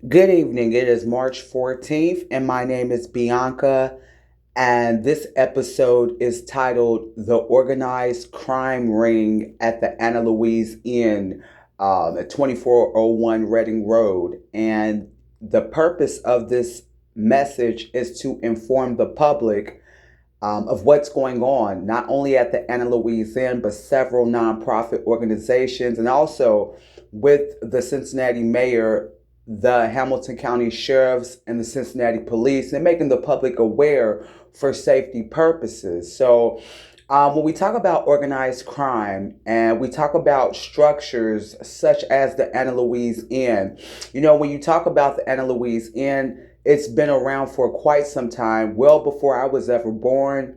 Good evening. It is March 14th, and my name is Bianca. And this episode is titled The Organized Crime Ring at the Anna Louise Inn at 2401 Reading Road. And the purpose of this message is to inform the public of what's going on, not only at the Anna Louise Inn, but several nonprofit organizations, and also with the Cincinnati mayor, the Hamilton County sheriffs, and the Cincinnati police, and making the public aware for safety purposes. So, when we talk about organized crime and we talk about structures such as the Anna Louise Inn, when you talk about the Anna Louise Inn, it's been around for quite some time, well before I was ever born,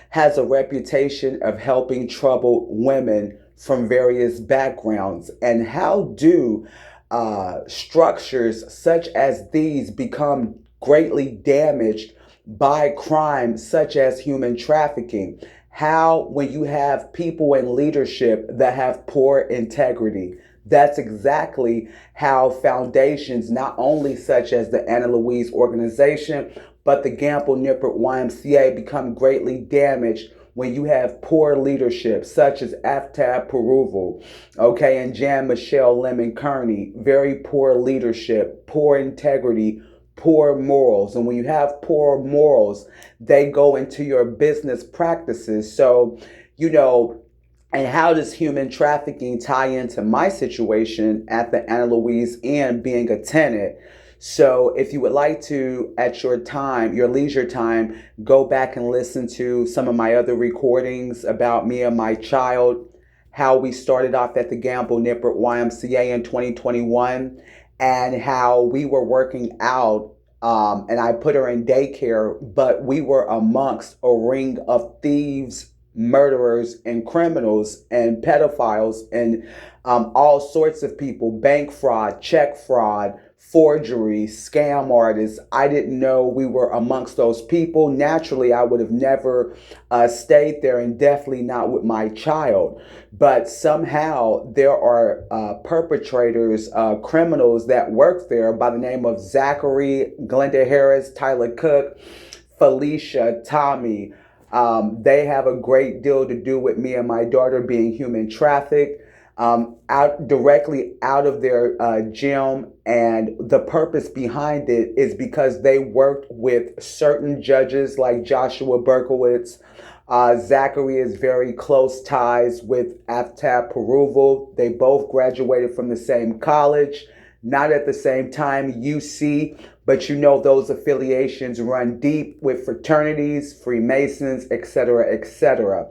has a reputation of helping troubled women from various backgrounds. And how do structures such as these become greatly damaged by crime such as human trafficking? How, when you have people in leadership that have poor integrity, that's exactly how foundations, not only such as the Anna Louise organization, but the Gamble Nippert YMCA, become greatly damaged when you have poor leadership, such as Aftab Peruval, okay, and Jan Michelle Lemon Kearney. Very poor leadership, poor integrity, poor morals. And when you have poor morals, they go into your business practices. So, you know, and how does human trafficking tie into my situation at the Anna Louise Inn being a tenant? So, if you would like to, at your time, your leisure time, go back and listen to some of my other recordings about me and my child, how we started off at the Gamble Nippert YMCA in 2021, and how we were working out. And I put her in daycare, but we were amongst a ring of thieves, murderers, and criminals, and pedophiles, and all sorts of people, bank fraud, check fraud, forgery, scam artists. I didn't know we were amongst those people. Naturally, I would have never stayed there, and definitely not with my child. But somehow there are perpetrators, criminals that work there by the name of Zachary, Glenda Harris, Tyler Cook, Felicia, Tommy. They have a great deal to do with me and my daughter being human trafficked, out directly out of their gym. And the purpose behind it is because they worked with certain judges like Joshua Berkowitz. Zachary is very close ties with Aftab Peruval. They both graduated from the same college, not at the same time, UC, but those affiliations run deep with fraternities, Freemasons, etc., etc.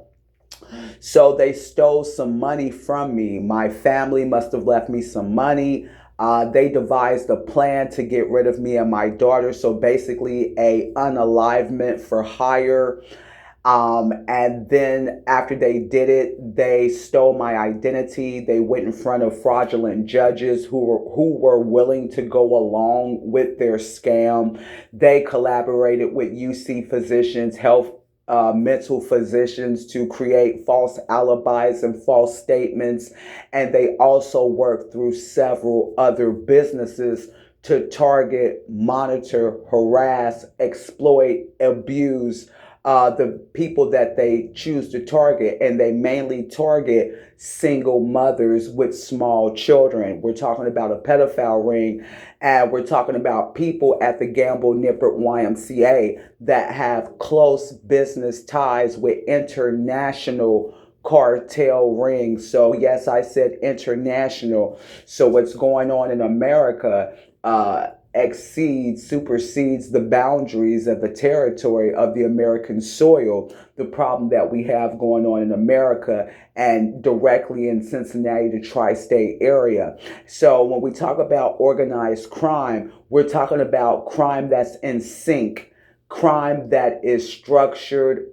So they stole some money from me. My family must have left me some money. They devised a plan to get rid of me and my daughter. So basically, a unalivement for hire. And then after they did it, they stole my identity. They went in front of fraudulent judges who were willing to go along with their scam. They collaborated with UC physicians, health mental physicians, to create false alibis and false statements. And they also worked through several other businesses to target, monitor, harass, exploit, abuse the people that they choose to target. And they mainly target single mothers with small children. We're talking about a pedophile ring, and we're talking about people at the Gamble Nippert YMCA that have close business ties with international cartel rings. So yes, I said international. So what's going on in America supersedes the boundaries of the territory of the American soil. The problem that we have going on in America and directly in Cincinnati, the tri-state area. So when we talk about organized crime, we're talking about crime that's in sync, crime that is structured,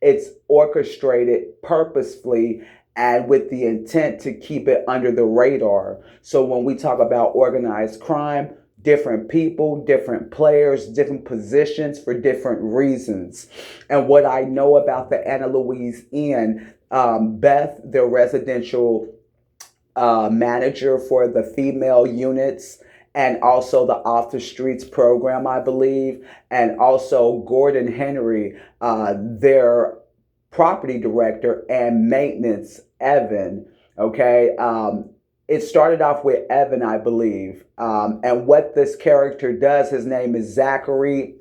it's orchestrated purposefully, and with the intent to keep it under the radar. So when we talk about organized crime, different people, different players, different positions for different reasons. And what I know about the Anna Louise Inn, Beth, their residential manager for the female units, and also the Off the Streets program, I believe, and also Gordon Henry, their property director, and maintenance Evan. Okay. It started off with Evan, I believe. And what this character does, his name is Zachary.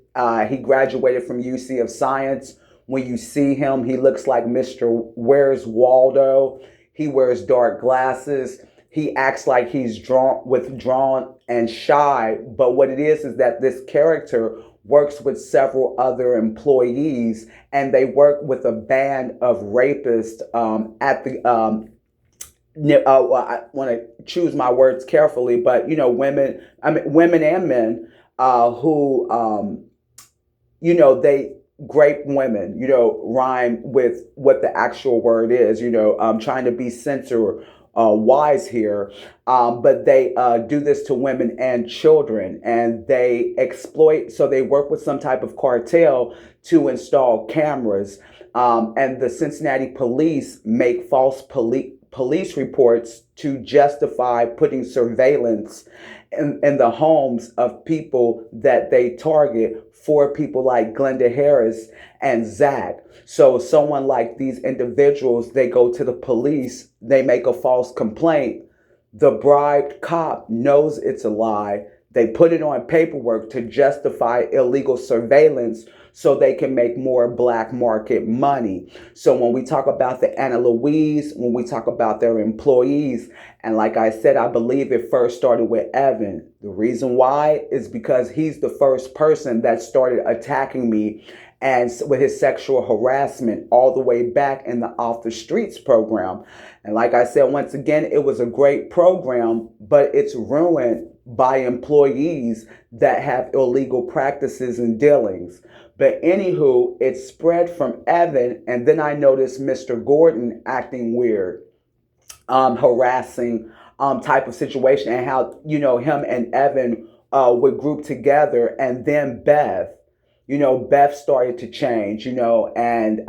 He graduated from UC of Science. When you see him, he looks like Mr. Where's Waldo. He wears dark glasses. He acts like he's withdrawn and shy. But what it is that this character works with several other employees, and they work with a band of rapists at the well, I want to choose my words carefully, but women, women and men, who, they grape women, rhyme with what the actual word is, trying to be censor wise here. But they do this to women and children, and they exploit, so they work with some type of cartel to install cameras. And the Cincinnati police make false police reports to justify putting surveillance in the homes of people that they target for people like Glenda Harris and Zach. So someone like these individuals, they go to the police, they make a false complaint. The bribed cop knows it's a lie. They put it on paperwork to justify illegal surveillance so they can make more black market money. So when we talk about the Anna Louise, when we talk about their employees, and like I said, I believe it first started with Evan. The reason why is because he's the first person that started attacking me and with his sexual harassment all the way back in the Off the Streets program. And like I said, once again, it was a great program, but it's ruined by employees that have illegal practices and dealings. But anywho, it spread from Evan, and then I noticed Mr. Gordon acting weird, harassing type of situation, and how, him and Evan would group together, and then Beth started to change, and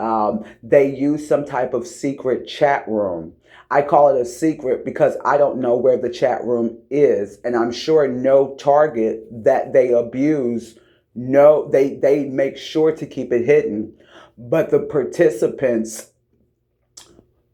they used some type of secret chat room. I call it a secret because I don't know where the chat room is, and I'm sure no target that they abuse, no, they make sure to keep it hidden. But the participants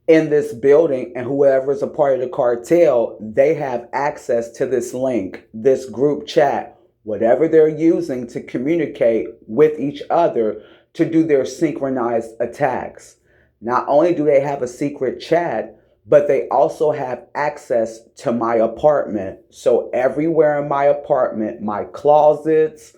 in this building and whoever is a part of the cartel, they have access to this link, this group chat, whatever they're using to communicate with each other to do their synchronized attacks. Not only do they have a secret chat, but they also have access to my apartment. So everywhere in my apartment, my closets,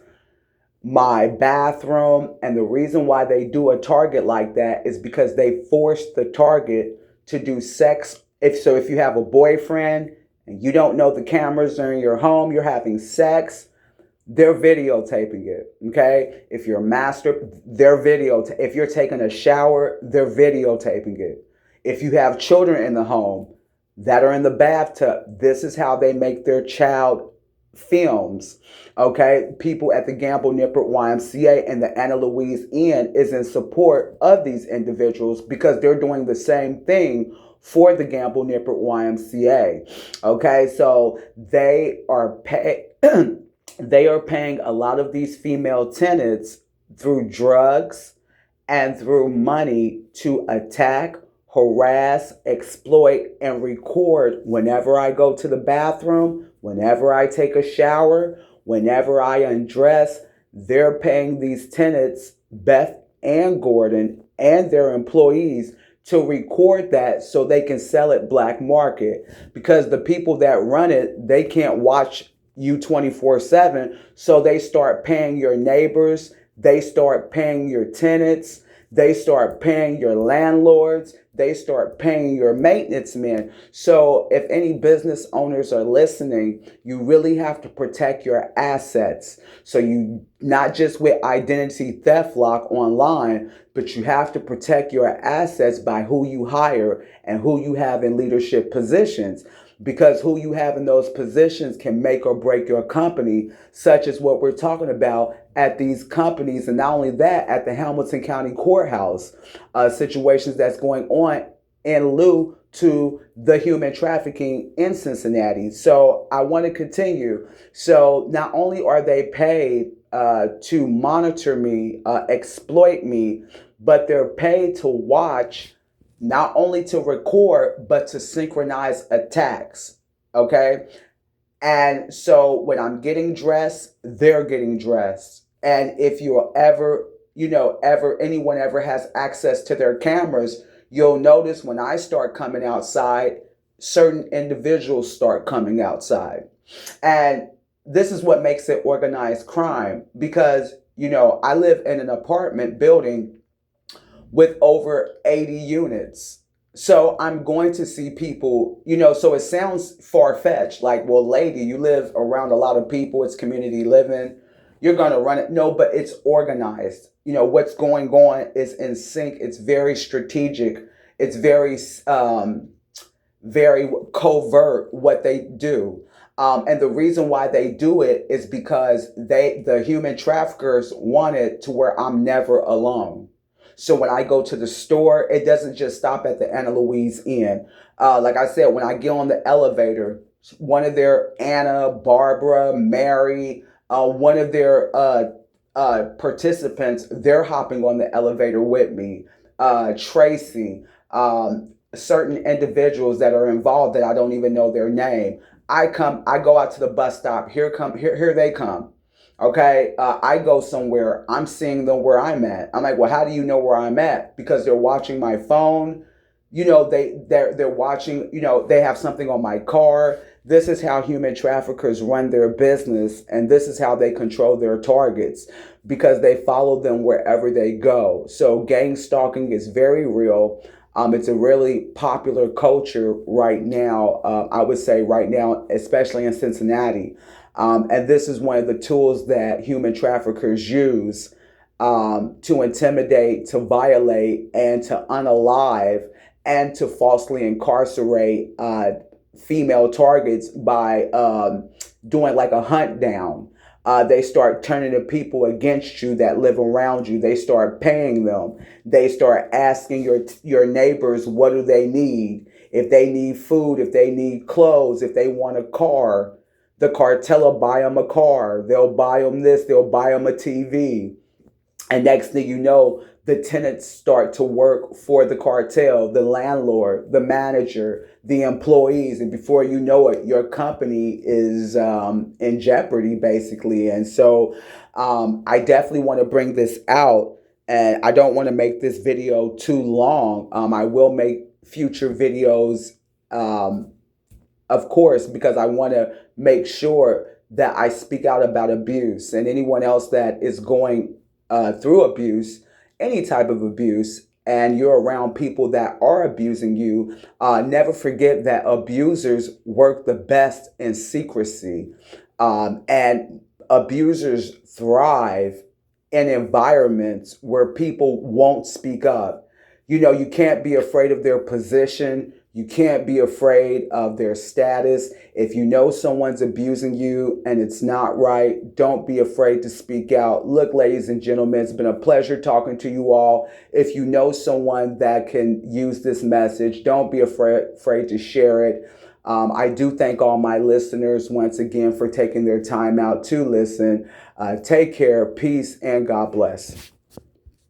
my bathroom, and the reason why they do a target like that is because they force the target to do sex. If you have a boyfriend and you don't know the cameras are in your home, you're having sex, they're videotaping it, okay? If you're they're if you're taking a shower, they're videotaping it. If you have children in the home that are in the bathtub, this is how they make their child films, okay? People at the Gamble Nippert YMCA and the Anna Louise Inn is in support of these individuals because they're doing the same thing for the Gamble Nippert YMCA, okay? So they are they are paying a lot of these female tenants through drugs and through money to attack, harass, exploit, and record whenever I go to the bathroom, whenever I take a shower, whenever I undress. They're paying these tenants, Beth and Gordon, and their employees to record that so they can sell it black market, because the people that run it, they can't watch you 24/7. So they start paying your neighbors, they start paying your tenants, they start paying your landlords, they start paying your maintenance men. So if any business owners are listening, you really have to protect your assets. So you, not just with identity theft lock online, but you have to protect your assets by who you hire and who you have in leadership positions. Because who you have in those positions can make or break your company, such as what we're talking about at these companies. And not only that, at the Hamilton County Courthouse, situations that's going on in lieu to the human trafficking in Cincinnati. So I want to continue. So not only are they paid to monitor me, exploit me, but they're paid to watch, not only to record, but to synchronize attacks. Okay. And so when I'm getting dressed, they're getting dressed. And if you'll ever, anyone ever has access to their cameras, you'll notice when I start coming outside, certain individuals start coming outside. And this is what makes it organized crime because, I live in an apartment building with over 80 units. So I'm going to see people, so it sounds far fetched. Like, well, lady, you live around a lot of people, it's community living. You're going to run it. No, but it's organized. What's going on is in sync. It's very strategic. It's very covert what they do. And the reason why they do it is because the human traffickers want it to where I'm never alone. So when I go to the store, it doesn't just stop at the Anna Louise Inn. Like I said, when I get on the elevator, one of their Anna, Barbara, Mary, one of their participants, they're hopping on the elevator with me. Tracy, certain individuals that are involved that I don't even know their name. I go out to the bus stop. Here they come. Okay, I go somewhere, I'm seeing them where I'm at. I'm like, well, how do you know where I'm at? Because they're watching my phone. They're watching, they have something on my car. This is how human traffickers run their business, and this is how they control their targets because they follow them wherever they go. So gang stalking is very real. It's a really popular culture right now. I would say right now, especially in Cincinnati. And this is one of the tools that human traffickers use to intimidate, to violate, and to unalive, and to falsely incarcerate female targets by doing like a hunt down. They start turning the people against you that live around you. They start paying them. They start asking your neighbors, what do they need? If they need food, if they need clothes, if they want a car, the cartel will buy them a car. They'll buy them this. They'll buy them a TV. And next thing you know, the tenants start to work for the cartel, the landlord, the manager, the employees. And before you know it, your company is in jeopardy, basically. And so I definitely want to bring this out. And I don't want to make this video too long. I will make future videos, of course, because I want to make sure that I speak out about abuse and anyone else that is going through abuse, any type of abuse, and you're around people that are abusing you, never forget that abusers work the best in secrecy. And abusers thrive in environments where people won't speak up. You can't be afraid of their position. You can't be afraid of their status. If you know someone's abusing you and it's not right, don't be afraid to speak out. Look, ladies and gentlemen, it's been a pleasure talking to you all. If you know someone that can use this message, don't be afraid to share it. I do thank all my listeners once again for taking their time out to listen. Take care, peace, and God bless.